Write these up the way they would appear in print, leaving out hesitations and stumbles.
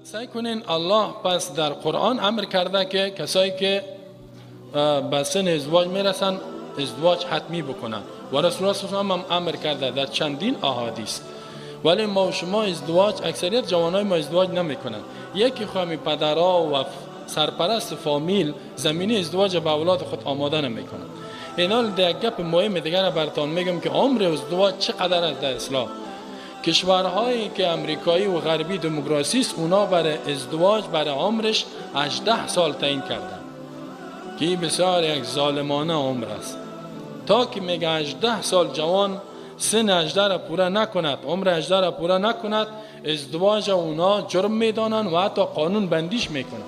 سعی کنین الله پس در قرآن امر کرده که کسایی که به سن ازدواج میرسن ازدواج حتمی بکنن و رسول الله صلی الله علیه و آله هم امر کرده در چندین احادیث. ولی ما و شما ازدواج، اکثریت جوانای ما ازدواج نمیکنن. یکی خواهی پدرها و سرپرست فامیل زمینه ازدواج به اولاد خود آماده نمیکنن. اینال یک گپ مهم دیگر براتون میگم که عمر ازدواج چقدر است در اسلام. کشورهایی که امریکایی و غربی دموکراسی است، اونا برای ازدواج برای عمرش 18 سال تعیین کردن که این بسیار یک ظالمانه عمر است. تا که میگه 18 سال جوان سن 18 را پورا نکند، عمر 18 را پورا نکند، ازدواج اونا جرم میدانن و حتی قانون بندیش میکنن،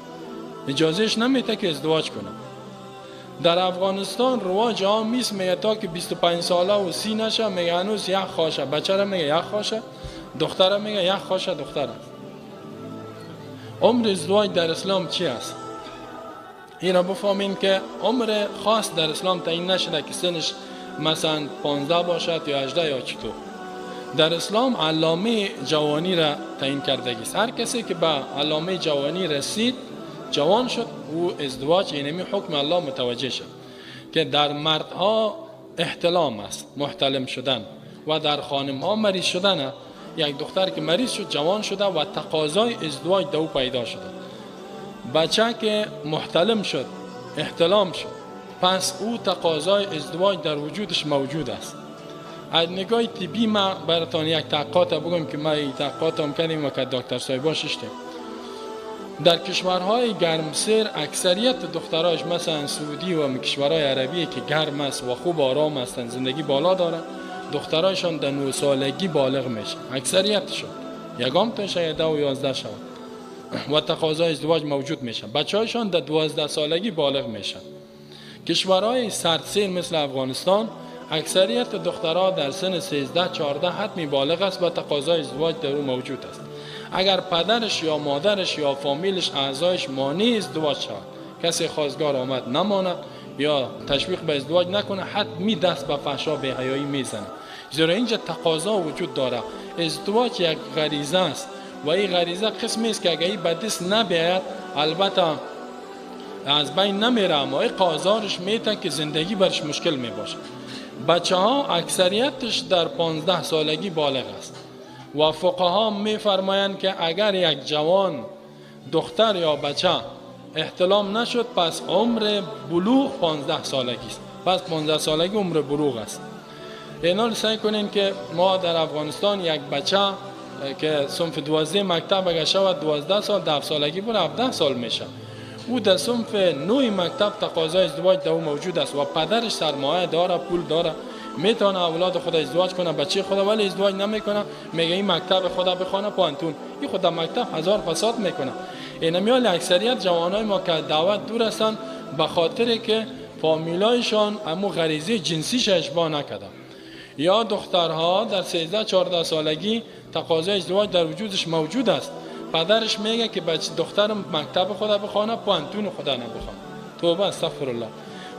اجازهش نمیده که ازدواج کنن. در افغانستان رواج عام است، میگه تا که 25 ساله و 30 نشه میگه هنوز یک خواشه، بچه را میگه یک خواشه، دختر را میگه یک خواشه دختر. عمر ازدواج در اسلام چی است؟ این را بفهمین که عمر خاص در اسلام تعیین نشده که سنش مثلا 15 باشد یا 18 یا چطور. در اسلام علامه جوانی را تعیین کرده است. هر کسی که به علامه جوانی رسید، جوان شد، او ازدواج اینمی حکم الله متوجه شد که در مردها احتلام است، محتلم شدن، و در خانمها مریض شدن. یک دختر که مریض شد جوان شده و تقاضای ازدواج دو پیدا شده. بچه که محتلم شد، احتلام شد، پس او تقاضای ازدواج در وجودش موجود است. از نگاه طبی ما براتون یک تحقیقات بگم که ما این تحقیقات هم کردیم و که دکتر صاحبا ششتیم. در کشورهای گرمسیر اکثریت دختراش مثلا سعودی و کشورهای عربی که گرم است و خوب آرام هستند، زندگی بالا دارن، دخترایشان در 9 سالگی بالغ میشن، اکثریتشون، یگام تا شاید 10 و 11 شون و تقاضای ازدواج موجود میشن. بچه‌هایشان در 12 سالگی بالغ میشن. کشورهای سردسیر مثل افغانستان اکثریت دخترها در سن 13 14 حتمی بالغ است و تقاضای ازدواج در او موجود است. اگر پدرش یا مادرش یا فامیلش اعضایش مانع ازدواج شود، کسی خواستگار آمد نماند یا تشویق به ازدواج نکنه، حتمی دست به فحشا به حیایی میزنه. زیرا اینجا تقاضا وجود داره. ازدواج یک غریزه است و این غریزه قسمی است که اگه این به دست نبیاید البته از بین نمیره، اما این قاضارش میتن که زندگی برش مشکل میباشه. بچه ها اکثریتش در 15 سالگی بالغ است و فقها میفرمایند که اگر یک جوان دختر یا بچه احتلام نشد، پس عمر بلوغ 15 سالگی است. پس 15 سالگی عمر بلوغ است. اینال سعی کنین که ما در افغانستان یک بچه که صنف 12 مکتب اگر شود 12 سال، 10 سالگی بر 17 سال میشه. او در صنف 9 مکتب تقاضای ازدواج در او موجود است و پدرش سرمایه داره، پول داره، میتونه اولاد خود ازدواج کنه، بچه خود، ولی ازدواج نمیکنه. میگه این مکتب خدا بخونه پانتون، این خود مکتب هزار فساد میکنه. اینمیال اکثریت جوانای ما که دعوت دور هستن به خاطر که فامیلایشان امو غریزه جنسیش اشباه نکردن. یا دخترها در 13 14 سالگی تقاضای ازدواج در وجودش موجود است، پدرش میگه که بچه دخترم مکتب خدا بخونه پانتون خدا نبخونه. توبه استغفر الله.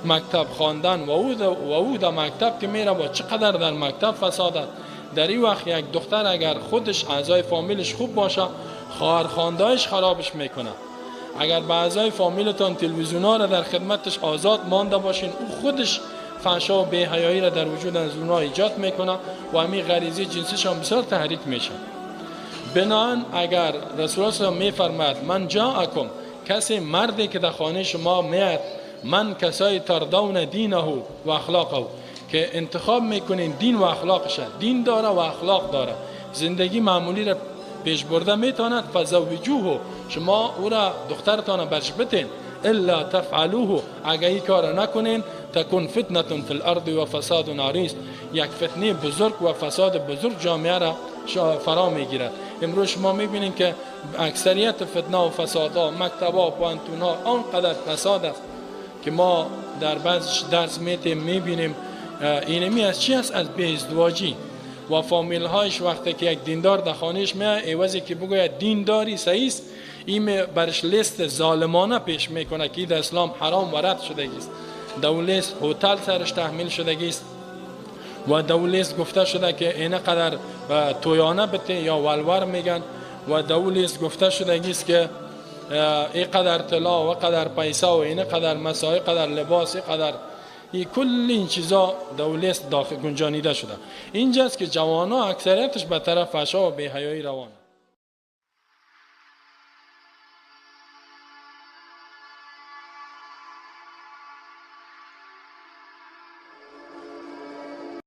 مکتب خواندن و او در مکتب که میره با چقدر در مکتب فساد است. در این وقت یک دختر اگر خودش اعضای فامیلش خوب باشه، خواهر خوانده‌اش خرابش میکنه. اگر به اعضای فامیلتون تلویزیونا را در خدمتش آزاد مانده باشین، او خودش فحشا و بی‌حیایی را در وجود از اونها ایجاد میکنه و همین غریزه جنسیش هم بسیار تحریک میشه. بنابراین اگر رسول الله صلی الله علیه و آله میفرماید من جاءکم، کسی مردی که در خانه شما میاد، من کسای تردون دینه و اخلاقه، که انتخاب میکنین دین و اخلاقش، دین داره و اخلاق داره، زندگی معمولی را پیش برده میتواند، فزوجوه، شما او را دخترتان برش بتین، الا تفعلوه، اگر این کار نکنین، تکون فتنه فی الارض و فساد عریض، یک فتنه بزرگ و فساد بزرگ جامعه را فرا میگیرد. امروز شما میبینین که اکثریت فتنه و فسادها، مکتب‌ها، پانتون‌ها آنقدر فساد است که ما در بعض درس میبینیم. اینمی از چی است؟ از بی ازدواجی و فامیل هایش. وقتی که یک دیندار در خانهش میاد، عوضی که بگوید دینداری صحیح است، این برش لیست ظالمانه پیش میکنه که در اسلام حرام و رد شده است. دولت هتل سرش تحمیل شده است و دولت گفته شده که اینقدر تویانه بده یا ولور میگن و دولی است گفته شدگی است که این قدر طلا و قدر پیسه و این قدر مساعی قدر لباس قدر این کل این چیزا دولی است داخل گنجانیده شده. اینجاست که جوانان اکثریتش به طرف فحشا و بی‌حیایی روان.